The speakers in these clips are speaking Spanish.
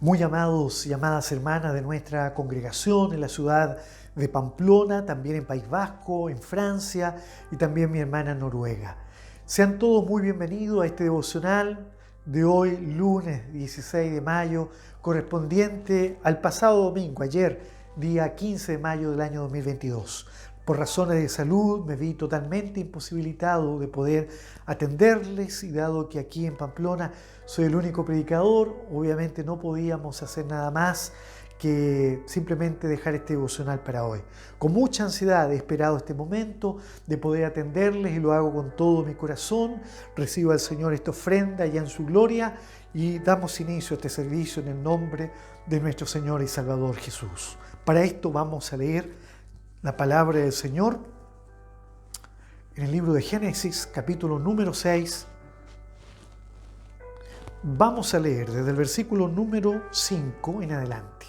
Muy amados y amadas hermanas de nuestra congregación en la ciudad de Pamplona, también en País Vasco, en Francia y también mi hermana en Noruega. Sean todos muy bienvenidos a este devocional de hoy, lunes 16 de mayo, correspondiente al pasado domingo, ayer, día 15 de mayo del año 2022. Por razones de salud me vi totalmente imposibilitado de poder atenderles y dado que aquí en Pamplona soy el único predicador, obviamente no podíamos hacer nada más que simplemente dejar este devocional para hoy. Con mucha ansiedad he esperado este momento de poder atenderles y lo hago con todo mi corazón. Recibo al Señor esta ofrenda ya en su gloria y damos inicio a este servicio en el nombre de nuestro Señor y Salvador Jesús. Para esto vamos a leer la palabra del Señor en el libro de Génesis, capítulo número 6. Vamos a leer desde el versículo número 5 en adelante.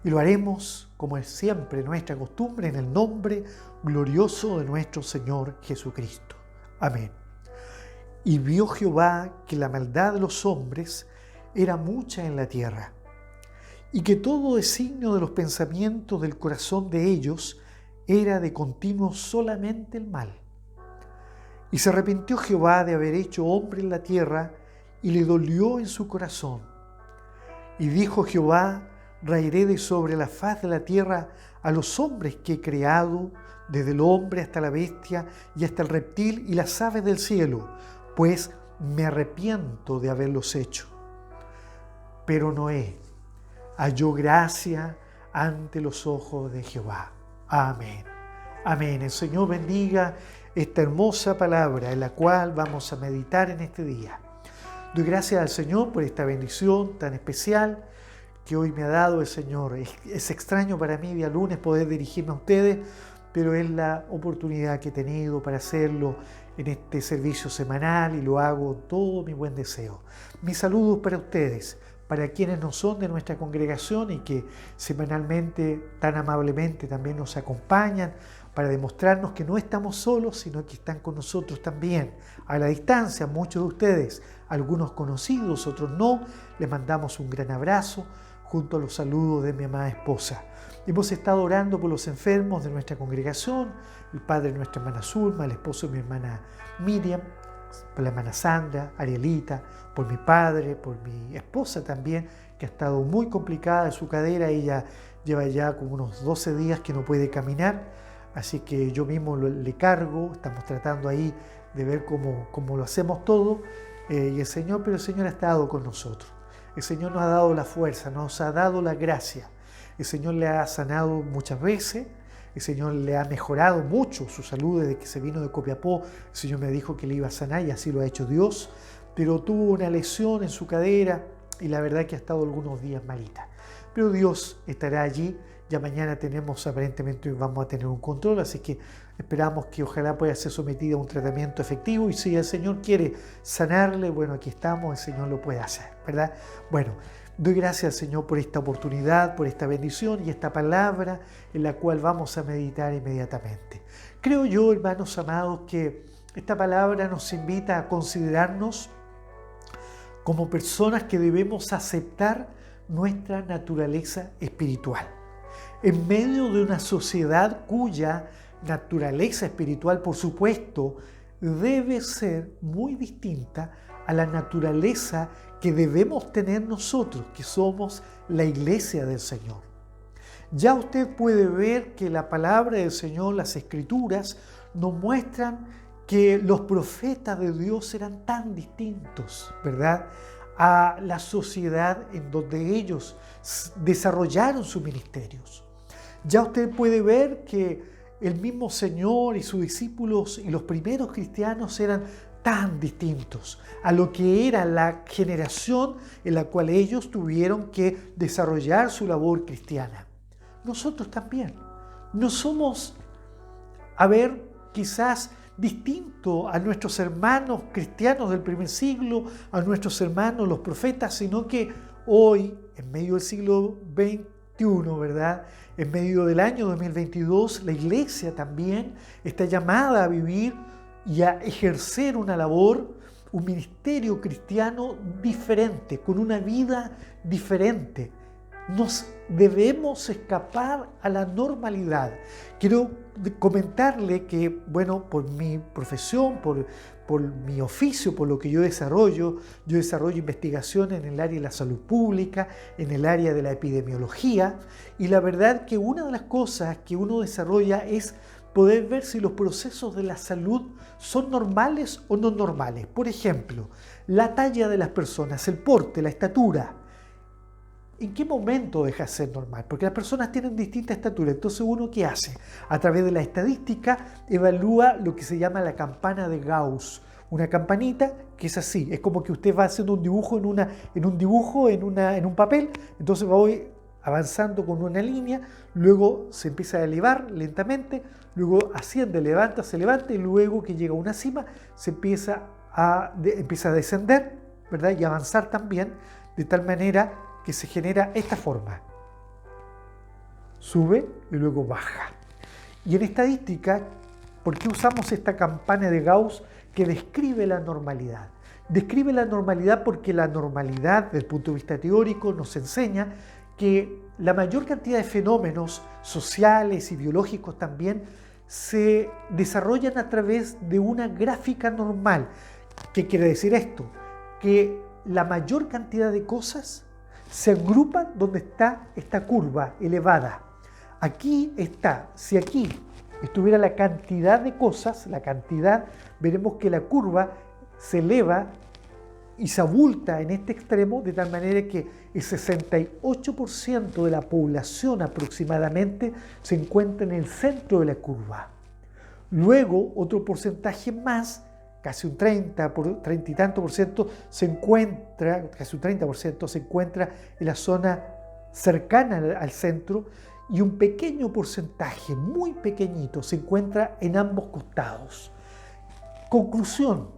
Y lo haremos, como es siempre nuestra costumbre, en el nombre glorioso de nuestro Señor Jesucristo. Amén. Y vio Jehová que la maldad de los hombres era mucha en la tierra, y que todo designio de los pensamientos del corazón de ellos era de continuo solamente el mal. Y se arrepintió Jehová de haber hecho hombre en la tierra, y le dolió en su corazón. Y dijo Jehová: raeré de sobre la faz de la tierra a los hombres que he creado, desde el hombre hasta la bestia y hasta el reptil y las aves del cielo, pues me arrepiento de haberlos hecho. Pero Noé halló gracia ante los ojos de Jehová. Amén. Amén. El Señor bendiga esta hermosa palabra en la cual vamos a meditar en este día. Doy gracias al Señor por esta bendición tan especial que hoy me ha dado el Señor. Es extraño para mí día lunes poder dirigirme a ustedes, pero es la oportunidad que he tenido para hacerlo en este servicio semanal y lo hago con todo mi buen deseo. Mis saludos para ustedes, para quienes no son de nuestra congregación y que semanalmente tan amablemente también nos acompañan para demostrarnos que no estamos solos, sino que están con nosotros también. A la distancia, muchos de ustedes, algunos conocidos, otros no, les mandamos un gran abrazo junto a los saludos de mi amada esposa. Hemos estado orando por los enfermos de nuestra congregación, el padre de nuestra hermana Zulma, el esposo de mi hermana Miriam, por la hermana Sandra, Arielita, por mi padre, por mi esposa también, que ha estado muy complicada de su cadera. Ella lleva ya como unos 12 días que no puede caminar, así que yo mismo le cargo. Estamos tratando ahí de ver cómo lo hacemos todo, pero el Señor ha estado con nosotros. El Señor nos ha dado la fuerza, nos ha dado la gracia. El Señor le ha sanado muchas veces. El Señor le ha mejorado mucho su salud desde que se vino de Copiapó. El Señor me dijo que le iba a sanar y así lo ha hecho Dios. Pero tuvo una lesión en su cadera y la verdad que ha estado algunos días malita. Pero Dios estará allí. Ya mañana aparentemente vamos a tener un control, así que esperamos que ojalá pueda ser sometida a un tratamiento efectivo y si el Señor quiere sanarle, bueno, aquí estamos, el Señor lo puede hacer, ¿verdad? Bueno, doy gracias al Señor por esta oportunidad, por esta bendición y esta palabra en la cual vamos a meditar inmediatamente. Creo yo, hermanos amados, que esta palabra nos invita a considerarnos como personas que debemos aceptar nuestra naturaleza espiritual. En medio de una sociedad cuya naturaleza espiritual, por supuesto, debe ser muy distinta a la naturaleza que debemos tener nosotros, que somos la iglesia del Señor. Ya usted puede ver que la palabra del Señor, las Escrituras, nos muestran que los profetas de Dios eran tan distintos, ¿verdad?, a la sociedad en donde ellos desarrollaron sus ministerios. Ya usted puede ver que el mismo Señor y sus discípulos y los primeros cristianos eran tan distintos a lo que era la generación en la cual ellos tuvieron que desarrollar su labor cristiana. Nosotros también no somos, quizás distinto a nuestros hermanos cristianos del primer siglo, a nuestros hermanos los profetas, sino que hoy, en medio del siglo XXI, ¿verdad?, en medio del año 2022, la iglesia también está llamada a vivir y a ejercer una labor un ministerio cristiano diferente, con una vida diferente. Nos debemos escapar a la normalidad. Quiero comentarle que, bueno, por mi profesión, por mi oficio, por lo que yo desarrollo investigación en el área de la salud pública, en el área de la epidemiología, y la verdad que una de las cosas que uno desarrolla es poder ver si los procesos de la salud son normales o no normales. Por ejemplo, la talla de las personas, el porte, la estatura. ¿En qué momento deja de ser normal? Porque las personas tienen distinta estatura. Entonces, ¿uno qué hace? A través de la estadística evalúa lo que se llama la campana de Gauss. Una campanita que es así. Es como que usted va haciendo un dibujo en un papel. Entonces voy avanzando con una línea. Luego se empieza a elevar lentamente. Luego asciende, se levanta. Y luego que llega a una cima, se empieza a descender, ¿verdad? Y avanzar también. De tal manera que se genera esta forma. Sube y luego baja. Y en estadística, ¿por qué usamos esta campana de Gauss que describe la normalidad? Describe la normalidad porque la normalidad, desde el punto de vista teórico, nos enseña que la mayor cantidad de fenómenos sociales y biológicos también se desarrollan a través de una gráfica normal. ¿Qué quiere decir esto? Que la mayor cantidad de cosas se agrupan donde está esta curva elevada. Aquí está, si aquí estuviera la cantidad de cosas, veremos que la curva se eleva y se abulta en este extremo de tal manera que el 68% de la población aproximadamente se encuentra en el centro de la curva. Luego, otro porcentaje más, casi un 30 y tanto por ciento se encuentra, casi un 30% se encuentra en la zona cercana al centro y un pequeño porcentaje, muy pequeñito, se encuentra en ambos costados. Conclusión,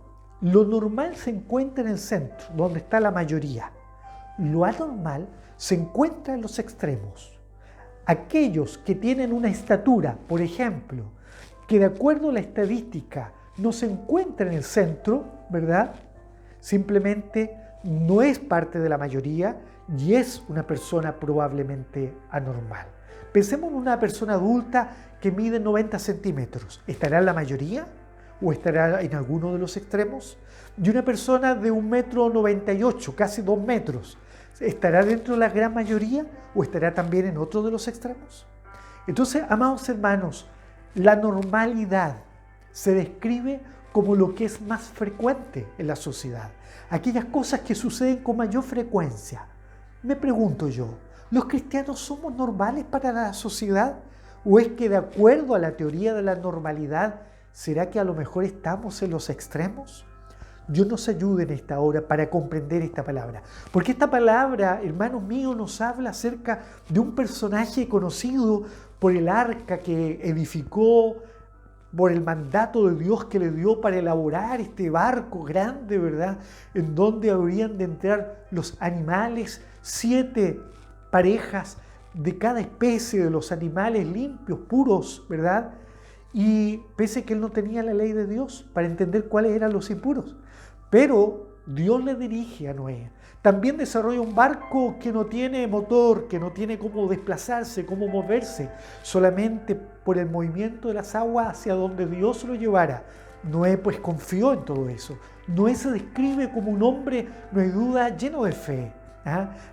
lo normal se encuentra en el centro, donde está la mayoría. Lo anormal se encuentra en los extremos. Aquellos que tienen una estatura, por ejemplo, que de acuerdo a la estadística no se encuentra en el centro, ¿verdad? Simplemente no es parte de la mayoría y es una persona probablemente anormal. Pensemos en una persona adulta que mide 90 centímetros. ¿Estará en la mayoría o estará en alguno de los extremos? Y una persona de 1,98 m, casi 2 metros, ¿estará dentro de la gran mayoría o estará también en otro de los extremos? Entonces, amados hermanos, la normalidad se describe como lo que es más frecuente en la sociedad. Aquellas cosas que suceden con mayor frecuencia. Me pregunto yo, ¿los cristianos somos normales para la sociedad? ¿O es que de acuerdo a la teoría de la normalidad, será que a lo mejor estamos en los extremos? Dios nos ayude en esta hora para comprender esta palabra. Porque esta palabra, hermanos míos, nos habla acerca de un personaje conocido por el arca que edificó, por el mandato de Dios que le dio para elaborar este barco grande, ¿verdad? En donde habrían de entrar los animales, 7 parejas de cada especie de los animales limpios, puros, ¿verdad? Y pese a que él no tenía la ley de Dios para entender cuáles eran los impuros. Pero Dios le dirige a Noé. También desarrolla un barco que no tiene motor, que no tiene cómo desplazarse, cómo moverse, solamente por el movimiento de las aguas hacia donde Dios lo llevara. Noé pues confió en todo eso. Noé se describe como un hombre, no hay duda, lleno de fe.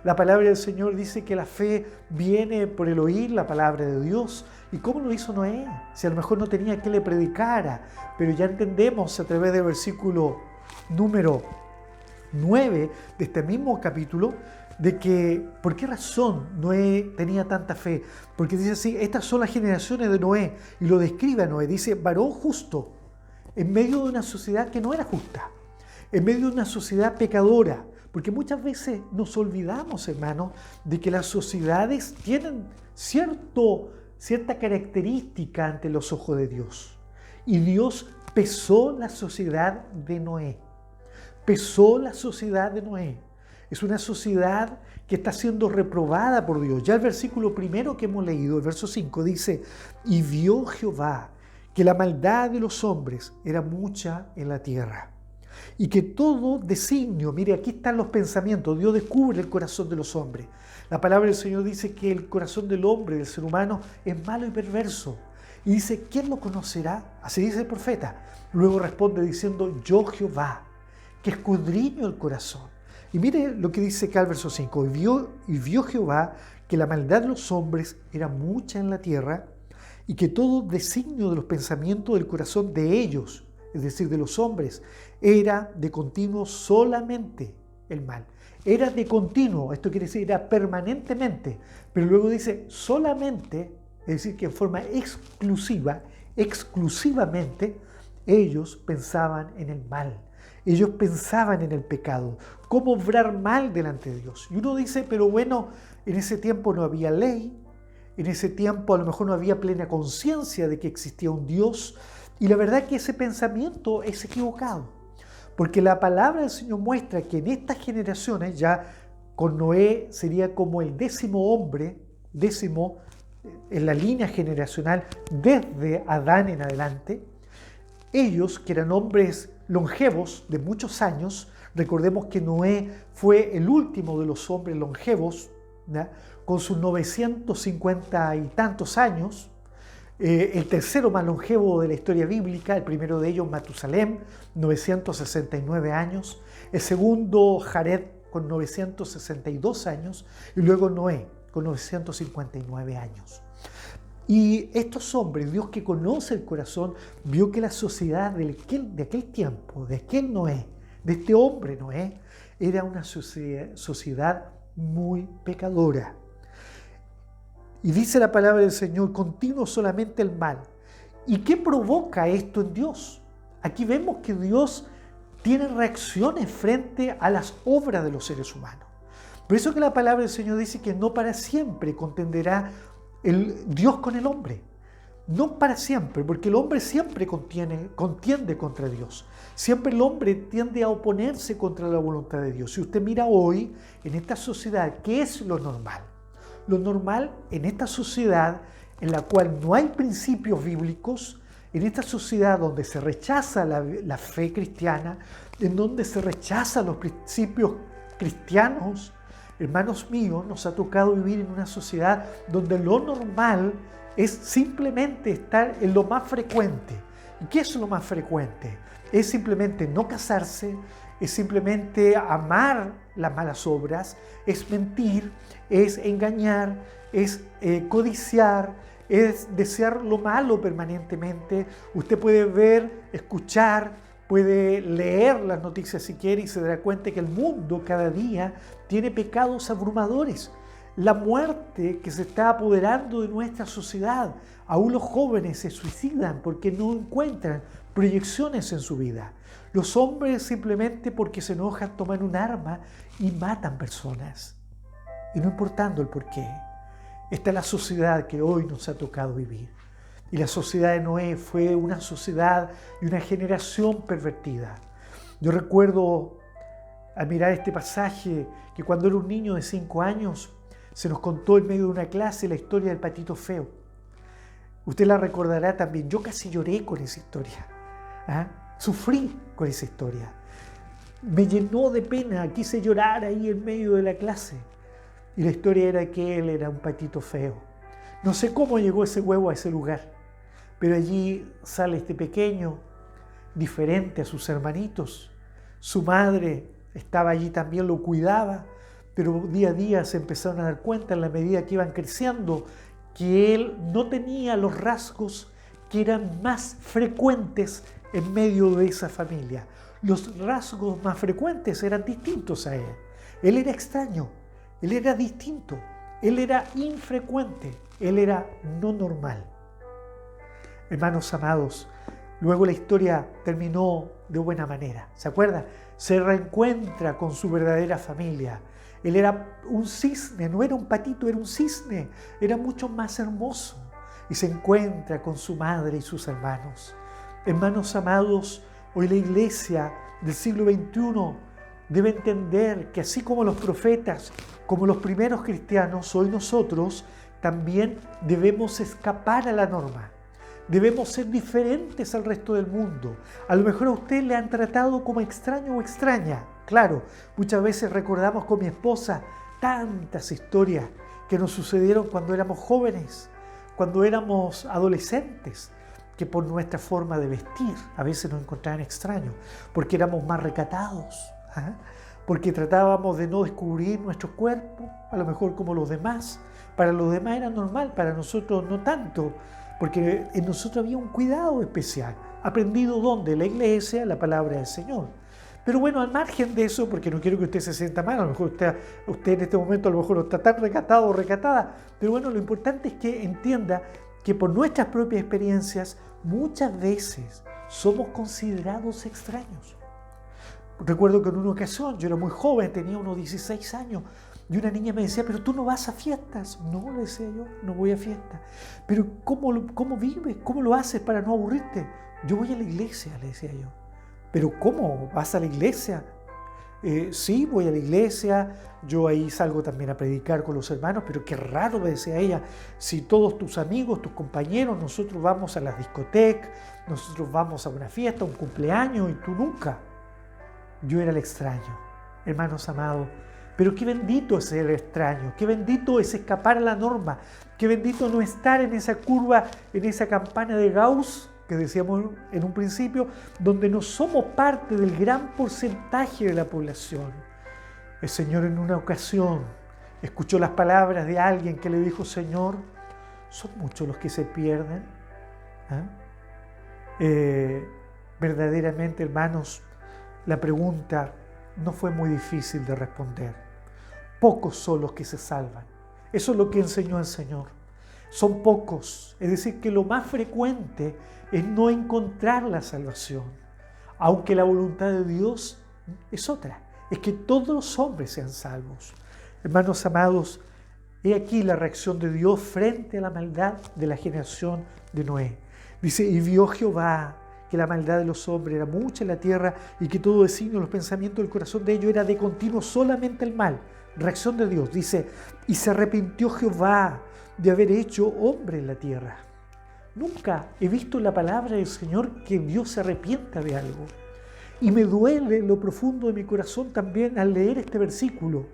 La palabra del Señor dice que la fe viene por el oír la palabra de Dios. ¿Y cómo lo hizo Noé? Si a lo mejor no tenía que le predicara, pero ya entendemos a través del versículo número 9 de este mismo capítulo, de que por qué razón Noé tenía tanta fe. Porque dice así, estas son las generaciones de Noé, y lo describe a Noé, dice, varón justo, en medio de una sociedad que no era justa, en medio de una sociedad pecadora, porque muchas veces nos olvidamos, hermanos, de que las sociedades tienen cierta característica ante los ojos de Dios. Y Dios pesó la sociedad de Noé. Pesó la sociedad de Noé. Es una sociedad que está siendo reprobada por Dios. Ya el versículo primero que hemos leído, el verso 5, dice, y vio Jehová que la maldad de los hombres era mucha en la tierra. Y que todo designio, mire, aquí están los pensamientos, Dios descubre el corazón de los hombres. La palabra del Señor dice que el corazón del hombre, del ser humano, es malo y perverso. Y dice, ¿quién lo conocerá? Así dice el profeta. Luego responde diciendo, yo Jehová, que escudriño el corazón. Y mire lo que dice acá el verso 5. Y vio Jehová que la maldad de los hombres era mucha en la tierra, y que todo designio de los pensamientos del corazón de ellos, es decir, de los hombres, era de continuo solamente el mal. Era de continuo, esto quiere decir, era permanentemente, pero luego dice solamente, es decir, que en forma exclusivamente, ellos pensaban en el mal. Ellos pensaban en el pecado, cómo obrar mal delante de Dios. Y uno dice, pero bueno, en ese tiempo no había ley, en ese tiempo a lo mejor no había plena conciencia de que existía un Dios, y la verdad es que ese pensamiento es equivocado, porque la palabra del Señor muestra que en estas generaciones, ya con Noé sería como el 10º hombre, 10º en la línea generacional desde Adán en adelante, ellos que eran hombres longevos de muchos años, recordemos que Noé fue el último de los hombres longevos, ¿ya?, con sus 950 y tantos años, el tercero más longevo de la historia bíblica, el primero de ellos Matusalem, 969 años, el segundo Jared con 962 años y luego Noé con 959 años. Y estos hombres, Dios que conoce el corazón, vio que la sociedad de aquel tiempo, de aquel Noé, de este hombre Noé, era una sociedad muy pecadora. Y dice la palabra del Señor, continuo solamente el mal. ¿Y qué provoca esto en Dios? Aquí vemos que Dios tiene reacciones frente a las obras de los seres humanos. Por eso que la palabra del Señor dice que no para siempre contenderá el Dios con el hombre. No para siempre, porque el hombre siempre contiende contra Dios. Siempre el hombre tiende a oponerse contra la voluntad de Dios. Si usted mira hoy en esta sociedad, ¿qué es lo normal? Lo normal en esta sociedad en la cual no hay principios bíblicos, en esta sociedad donde se rechaza la fe cristiana, en donde se rechazan los principios cristianos, hermanos míos, nos ha tocado vivir en una sociedad donde lo normal es simplemente estar en lo más frecuente. ¿Y qué es lo más frecuente? Es simplemente no casarse, es simplemente amar las malas obras, es mentir, es engañar, es codiciar, es desear lo malo permanentemente. Usted puede ver, escuchar, puede leer las noticias si quiere y se dará cuenta que el mundo cada día tiene pecados abrumadores. La muerte que se está apoderando de nuestra sociedad. Aún los jóvenes se suicidan porque no encuentran proyecciones en su vida. Los hombres simplemente porque se enojan toman un arma y matan personas. Y no importando el porqué. Esta es la sociedad que hoy nos ha tocado vivir. Y la sociedad de Noé fue una sociedad y una generación pervertida. Yo recuerdo al mirar este pasaje que cuando era un niño de 5 años se nos contó en medio de una clase la historia del patito feo. Usted la recordará también. Yo casi lloré con esa historia. Sufrí con esa historia. Me llenó de pena, quise llorar ahí en medio de la clase. Y la historia era que él era un patito feo. No sé cómo llegó ese huevo a ese lugar, pero allí sale este pequeño, diferente a sus hermanitos. Su madre estaba allí también, lo cuidaba, pero día a día se empezaron a dar cuenta en la medida que iban creciendo que él no tenía los rasgos que eran más frecuentes en medio de esa familia. Los rasgos más frecuentes eran distintos a él. Él era extraño, él era distinto, él era infrecuente, él era no normal. Hermanos amados, luego la historia terminó de buena manera. ¿Se acuerdan? Se reencuentra con su verdadera familia. Él era un cisne, no era un patito, era un cisne. Era mucho más hermoso. Y se encuentra con su madre y sus hermanos. Hermanos amados, hoy la iglesia del siglo XXI debe entender que así como los profetas, como los primeros cristianos, hoy nosotros también debemos escapar a la norma. Debemos ser diferentes al resto del mundo. A lo mejor a usted le han tratado como extraño o extraña. Claro, muchas veces recordamos con mi esposa tantas historias que nos sucedieron cuando éramos jóvenes, cuando éramos adolescentes, que por nuestra forma de vestir a veces nos encontraban extraños, porque éramos más recatados, porque tratábamos de no descubrir nuestro cuerpo, a lo mejor como los demás. Para los demás era normal, para nosotros no tanto, porque en nosotros había un cuidado especial. ¿Aprendido dónde? La iglesia, la palabra del Señor. Pero bueno, al margen de eso, porque no quiero que usted se sienta mal, a lo mejor usted en este momento a lo mejor no está tan recatado o recatada, pero bueno, lo importante es que entienda que por nuestras propias experiencias muchas veces somos considerados extraños. Recuerdo que en una ocasión, yo era muy joven, tenía unos 16 años, y una niña me decía, pero tú no vas a fiestas. No, le decía yo, no voy a fiestas. Pero ¿cómo vives? ¿Cómo lo haces para no aburrirte? Yo voy a la iglesia, le decía yo. ¿Pero cómo? ¿Vas a la iglesia? Sí, voy a la iglesia, yo ahí salgo también a predicar con los hermanos, pero qué raro, me decía ella, si todos tus amigos, tus compañeros, nosotros vamos a las discotecas, nosotros vamos a una fiesta, un cumpleaños, y tú nunca. Yo era el extraño, hermanos amados. Pero qué bendito es ser extraño, qué bendito es escapar a la norma, qué bendito no estar en esa curva, en esa campana de Gauss, que decíamos en un principio, donde no somos parte del gran porcentaje de la población. El Señor en una ocasión escuchó las palabras de alguien que le dijo, Señor, ¿son muchos los que se pierden? Verdaderamente, hermanos, la pregunta no fue muy difícil de responder. Pocos son los que se salvan. Eso es lo que enseñó el Señor. Son pocos. Es decir, que lo más frecuente es no encontrar la salvación. Aunque la voluntad de Dios es otra. Es que todos los hombres sean salvos. Hermanos amados, he aquí la reacción de Dios frente a la maldad de la generación de Noé. Dice, y vio Jehová que la maldad de los hombres era mucha en la tierra y que todo designio, los pensamientos del corazón de ellos era de continuo solamente el mal. Reacción de Dios, dice, y se arrepintió Jehová de haber hecho hombre en la tierra. Nunca he visto en la palabra del Señor que Dios se arrepienta de algo. Y me duele en lo profundo de mi corazón también al leer este versículo,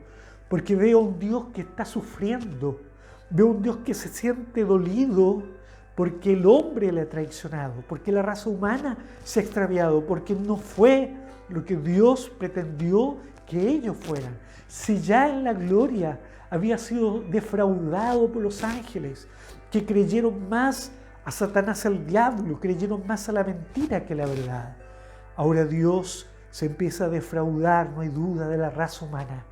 porque veo un Dios que está sufriendo, veo un Dios que se siente dolido, porque el hombre le ha traicionado, porque la raza humana se ha extraviado, porque no fue lo que Dios pretendió que ellos fueran. Si ya en la gloria había sido defraudado por los ángeles, que creyeron más a Satanás, al diablo, creyeron más a la mentira que a la verdad. Ahora Dios se empieza a defraudar, no hay duda, de la raza humana.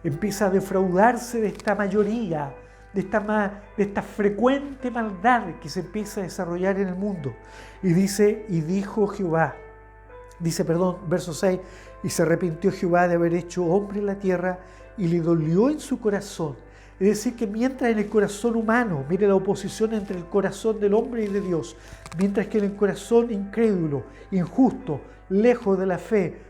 Empieza a defraudarse de esta mayoría, de esta frecuente maldad que se empieza a desarrollar en el mundo. Y dice, y dijo Jehová, verso 6, y se arrepintió Jehová de haber hecho hombre en la tierra y le dolió en su corazón. Es decir, que mientras en el corazón humano, mire la oposición entre el corazón del hombre y de Dios, mientras que en el corazón incrédulo, injusto, lejos de la fe,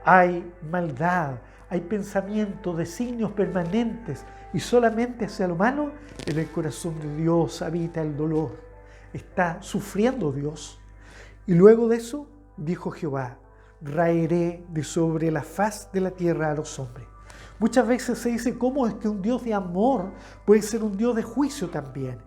hay maldad, hay pensamientos, designios permanentes y solamente hacia lo malo, en el corazón de Dios habita el dolor. Está sufriendo Dios. Y luego de eso, dijo Jehová, raeré de sobre la faz de la tierra a los hombres. Muchas veces se dice, ¿cómo es que un Dios de amor puede ser un Dios de juicio también?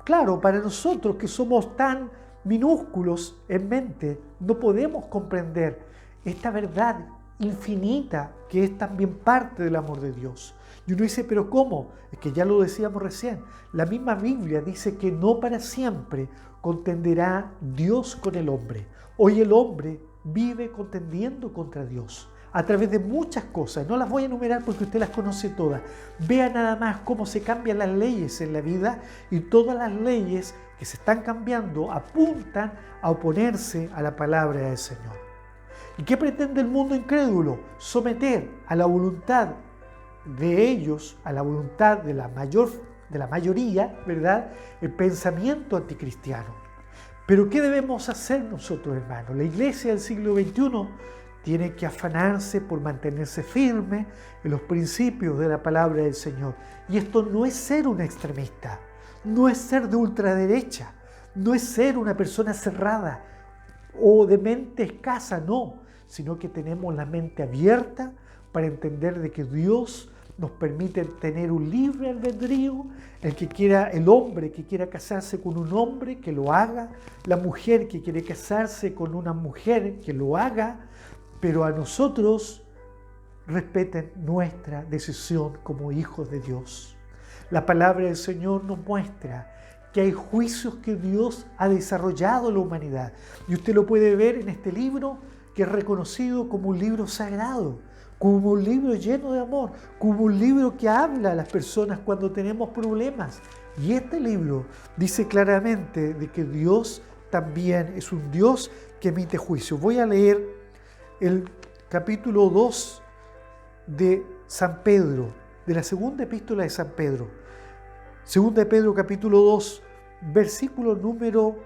Claro, para nosotros que somos tan minúsculos en mente, no podemos comprender esta verdad infinita que es también parte del amor de Dios. Y uno dice, ¿pero cómo? Es que ya lo decíamos recién. La misma Biblia dice que no para siempre contenderá Dios con el hombre. Hoy el hombre vive contendiendo contra Dios a través de muchas cosas. No las voy a enumerar porque usted las conoce todas. Vea nada más cómo se cambian las leyes en la vida y todas las leyes que se están cambiando apuntan a oponerse a la palabra del Señor. ¿Y qué pretende el mundo incrédulo? Someter a la voluntad de ellos, a la voluntad de la mayoría, ¿verdad?, el pensamiento anticristiano. Pero ¿qué debemos hacer nosotros, hermanos? La iglesia del siglo XXI tiene que afanarse por mantenerse firme en los principios de la palabra del Señor. Y esto no es ser un extremista, no es ser de ultraderecha, no es ser una persona cerrada o de mente escasa, no, sino que tenemos la mente abierta para entender de que Dios nos permite tener un libre albedrío. El hombre que quiera casarse con un hombre, que lo haga, la mujer que quiere casarse con una mujer, que lo haga, pero a nosotros respeten nuestra decisión como hijos de Dios. La palabra del Señor nos muestra que hay juicios que Dios ha desarrollado en la humanidad. Y usted lo puede ver en este libro, que es reconocido como un libro sagrado, como un libro lleno de amor, como un libro que habla a las personas cuando tenemos problemas. Y este libro dice claramente de que Dios también es un Dios que emite juicio. Voy a leer el capítulo 2 de San Pedro, de la segunda epístola de San Pedro. Segunda de Pedro, capítulo 2, versículo número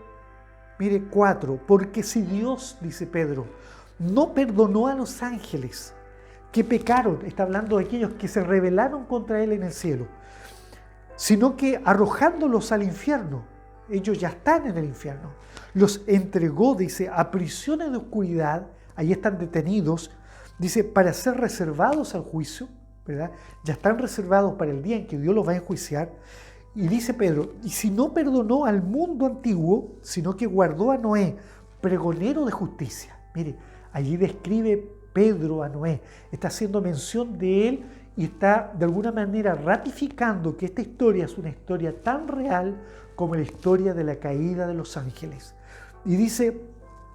4. Porque si Dios, dice Pedro, no perdonó a los ángeles que pecaron, está hablando de aquellos que se rebelaron contra Él en el cielo, sino que arrojándolos al infierno, ellos ya están en el infierno, los entregó, dice, a prisiones de oscuridad, ahí están detenidos, dice, para ser reservados al juicio, ¿verdad? Ya están reservados para el día en que Dios los va a enjuiciar. Y dice Pedro, y si no perdonó al mundo antiguo, sino que guardó a Noé, pregonero de justicia. Mire, allí describe Pedro a Noé, está haciendo mención de él y está de alguna manera ratificando que esta historia es una historia tan real como la historia de la caída de los ángeles. Y dice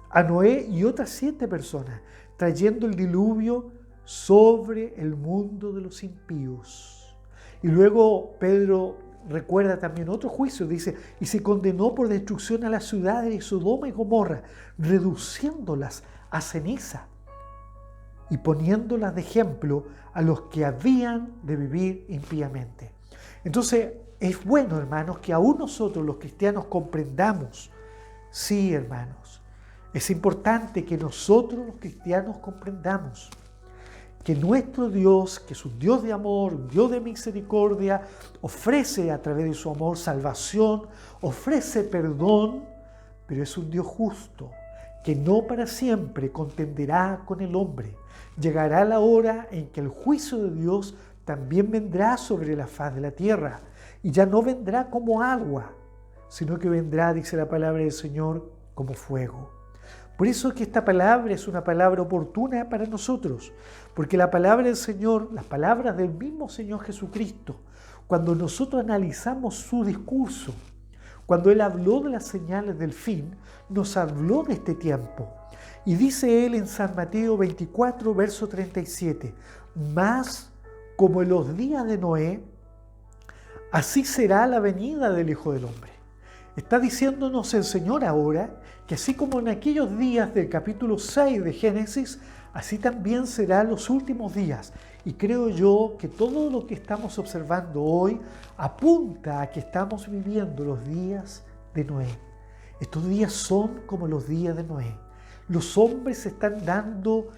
a Noé y otras 7 personas, trayendo el diluvio sobre el mundo de los impíos. Y luego Pedro recuerda también otro juicio, dice, y se condenó por destrucción a las ciudades de Sodoma y Gomorra, reduciéndolas a ceniza y poniéndolas de ejemplo a los que habían de vivir impíamente. Entonces, es bueno, hermanos, que aún nosotros los cristianos comprendamos, sí, hermanos, es importante que nosotros los cristianos comprendamos que nuestro Dios, que es un Dios de amor, un Dios de misericordia, ofrece a través de su amor salvación, ofrece perdón, pero es un Dios justo, que no para siempre contenderá con el hombre. Llegará la hora en que el juicio de Dios también vendrá sobre la faz de la tierra, y ya no vendrá como agua, sino que vendrá, dice la palabra del Señor, como fuego. Por eso es que esta palabra es una palabra oportuna para nosotros, porque la palabra del Señor, las palabras del mismo Señor Jesucristo, cuando nosotros analizamos su discurso, cuando Él habló de las señales del fin, nos habló de este tiempo. Y dice Él en San Mateo 24, verso 37, «Mas como en los días de Noé, así será la venida del Hijo del Hombre». Está diciéndonos el Señor ahora que así como en aquellos días del capítulo 6 de Génesis, así también serán los últimos días. Y creo yo que todo lo que estamos observando hoy apunta a que estamos viviendo los días de Noé. Estos días son como los días de Noé. Los hombres están dando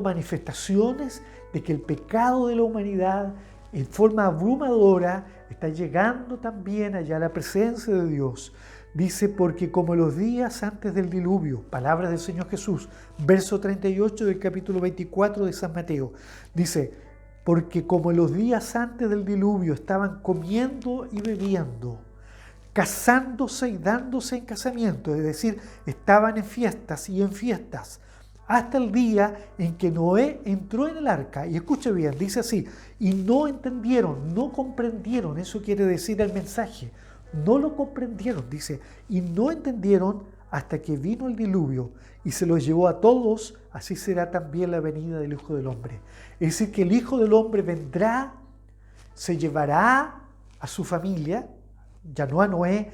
manifestaciones de que el pecado de la humanidad en forma abrumadora está llegando también allá a la presencia de Dios. Dice, porque como los días antes del diluvio, palabras del Señor Jesús, verso 38 del capítulo 24 de San Mateo, dice, porque como los días antes del diluvio estaban comiendo y bebiendo, casándose y dándose en casamiento, es decir, estaban en fiestas y en fiestas, hasta el día en que Noé entró en el arca. Y escuche bien, dice así, y no entendieron, no comprendieron, eso quiere decir el mensaje, no lo comprendieron, dice, y no entendieron hasta que vino el diluvio y se los llevó a todos, así será también la venida del Hijo del Hombre. Es decir, que el Hijo del Hombre vendrá, se llevará a su familia, ya no a Noé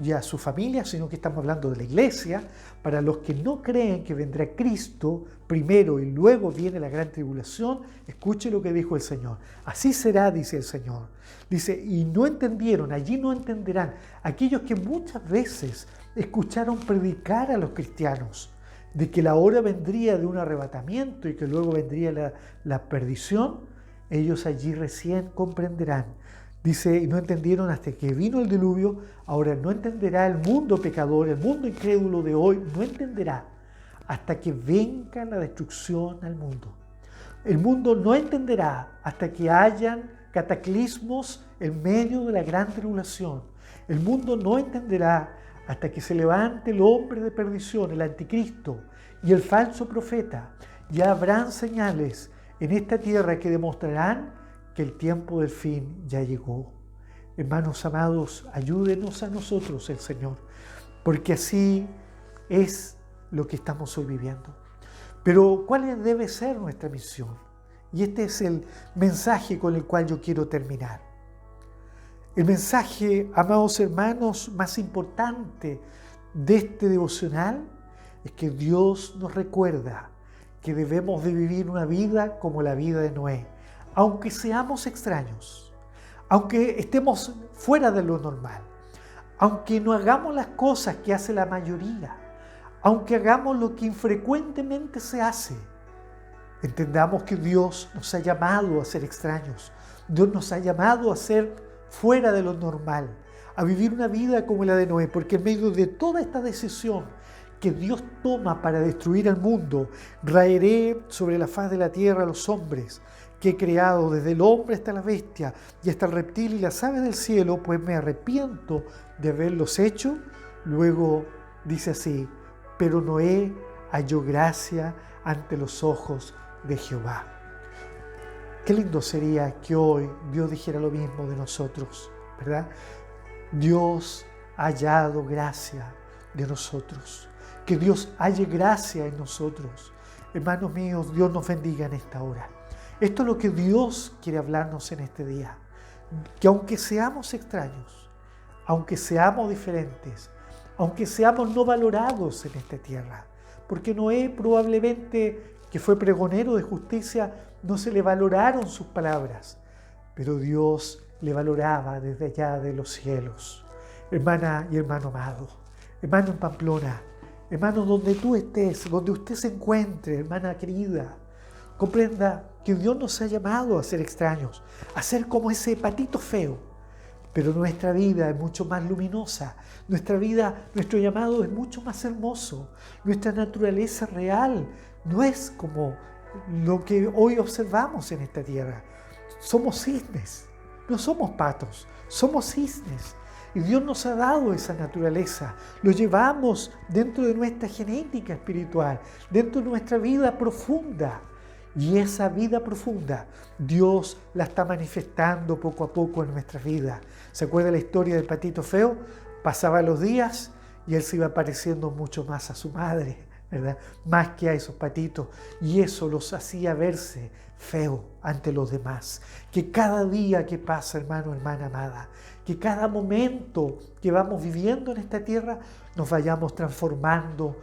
y a su familia, sino que estamos hablando de la iglesia. Para los que no creen que vendrá Cristo primero y luego viene la gran tribulación, escuche lo que dijo el Señor. Así será, dice el Señor. Dice, y no entendieron, allí no entenderán aquellos que muchas veces escucharon predicar a los cristianos de que la hora vendría de un arrebatamiento y que luego vendría la perdición. Ellos allí recién comprenderán Dice, y no entendieron hasta que vino el diluvio. Ahora no entenderá el mundo pecador, el mundo incrédulo de hoy, no entenderá hasta que venga la destrucción al mundo. El mundo no entenderá hasta que hayan cataclismos en medio de la gran tribulación. El mundo no entenderá hasta que se levante el hombre de perdición, el anticristo y el falso profeta. Ya habrán señales en esta tierra que demostrarán que el tiempo del fin ya llegó. Hermanos amados, ayúdenos a nosotros el Señor, porque así es lo que estamos hoy viviendo. Pero ¿cuál debe ser nuestra misión? Y este es el mensaje con el cual yo quiero terminar. El mensaje, amados hermanos, más importante de este devocional es que Dios nos recuerda que debemos de vivir una vida como la vida de Noé, aunque seamos extraños, aunque estemos fuera de lo normal, aunque no hagamos las cosas que hace la mayoría, aunque hagamos lo que infrecuentemente se hace. Entendamos que Dios nos ha llamado a ser extraños. Dios nos ha llamado a ser fuera de lo normal, a vivir una vida como la de Noé, porque en medio de toda esta decisión que Dios toma para destruir al mundo, raeré sobre la faz de la tierra a los hombres que he creado, desde el hombre hasta la bestia y hasta el reptil y las aves del cielo, pues me arrepiento de haberlos hecho. Luego dice así, pero Noé halló gracia ante los ojos de Jehová. Qué lindo sería que hoy Dios dijera lo mismo de nosotros, ¿verdad? Dios ha hallado gracia de nosotros. Que Dios halle gracia en nosotros. Hermanos míos, Dios nos bendiga en esta hora. Esto es lo que Dios quiere hablarnos en este día. Que aunque seamos extraños, aunque seamos diferentes, aunque seamos no valorados en esta tierra, porque Noé probablemente, que fue pregonero de justicia, no se le valoraron sus palabras, pero Dios le valoraba desde allá de los cielos. Hermana y hermano amado, hermano en Pamplona, hermano donde tú estés, donde usted se encuentre, hermana querida, comprenda que Dios nos ha llamado a ser extraños, a ser como ese patito feo, pero nuestra vida es mucho más luminosa, nuestra vida, nuestro llamado es mucho más hermoso, nuestra naturaleza real no es como lo que hoy observamos en esta tierra. Somos cisnes, no somos patos, somos cisnes. Y Dios nos ha dado esa naturaleza, lo llevamos dentro de nuestra genética espiritual, dentro de nuestra vida profunda. Y esa vida profunda, Dios la está manifestando poco a poco en nuestra vida. ¿Se acuerda la historia del patito feo? Pasaban los días y él se iba pareciendo mucho más a su madre, ¿verdad? Más que a esos patitos. Y eso los hacía verse feo ante los demás. Que cada día que pasa, hermano, hermana amada, que cada momento que vamos viviendo en esta tierra, nos vayamos transformando,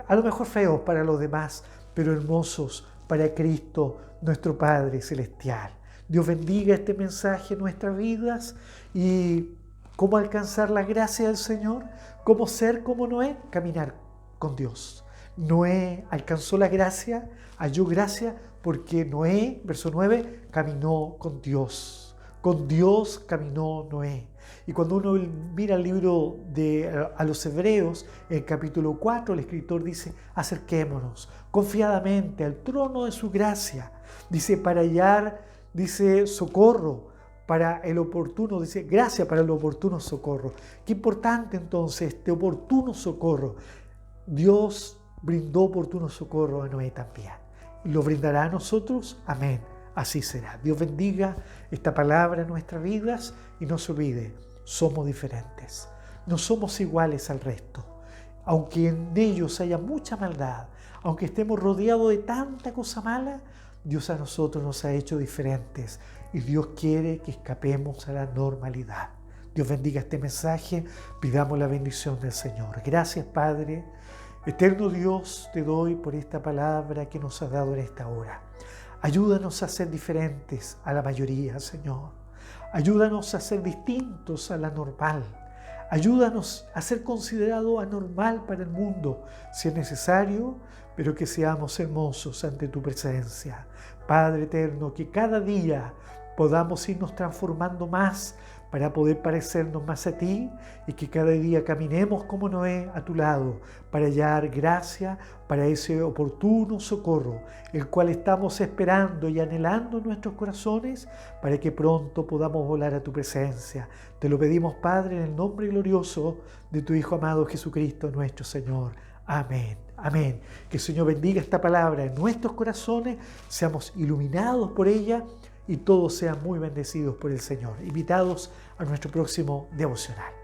a lo mejor feos para los demás, pero hermosos para Cristo, nuestro Padre Celestial. Dios bendiga este mensaje en nuestras vidas y cómo alcanzar la gracia del Señor, cómo ser como Noé, caminar con Dios. Noé alcanzó la gracia, halló gracia porque Noé, verso 9, caminó con Dios. Con Dios caminó Noé. Y cuando uno mira el libro a los Hebreos, en el capítulo 4, el escritor dice, acerquémonos confiadamente al trono de su gracia. Dice, para hallar, dice, socorro para el oportuno, dice, gracia para el oportuno socorro. Qué importante entonces este oportuno socorro. Dios brindó oportuno socorro a Noé también. ¿Y lo brindará a nosotros? Amén. Así será. Dios bendiga esta palabra en nuestras vidas y no se olvide, somos diferentes. No somos iguales al resto. Aunque en ellos haya mucha maldad, aunque estemos rodeados de tanta cosa mala, Dios a nosotros nos ha hecho diferentes y Dios quiere que escapemos a la normalidad. Dios bendiga este mensaje, pidamos la bendición del Señor. Gracias, Padre. Eterno Dios, te doy por esta palabra que nos has dado en esta hora. Ayúdanos a ser diferentes a la mayoría, Señor. Ayúdanos a ser distintos a la normal. Ayúdanos a ser considerados anormal para el mundo, si es necesario, pero que seamos hermosos ante tu presencia. Padre eterno, que cada día podamos irnos transformando más para poder parecernos más a ti y que cada día caminemos como Noé a tu lado para hallar gracia para ese oportuno socorro, el cual estamos esperando y anhelando en nuestros corazones para que pronto podamos volar a tu presencia. Te lo pedimos, Padre, en el nombre glorioso de tu Hijo amado Jesucristo, nuestro Señor. Amén. Amén. Que el Señor bendiga esta palabra en nuestros corazones, seamos iluminados por ella y todos sean muy bendecidos por el Señor. Invitados a nuestro próximo devocional.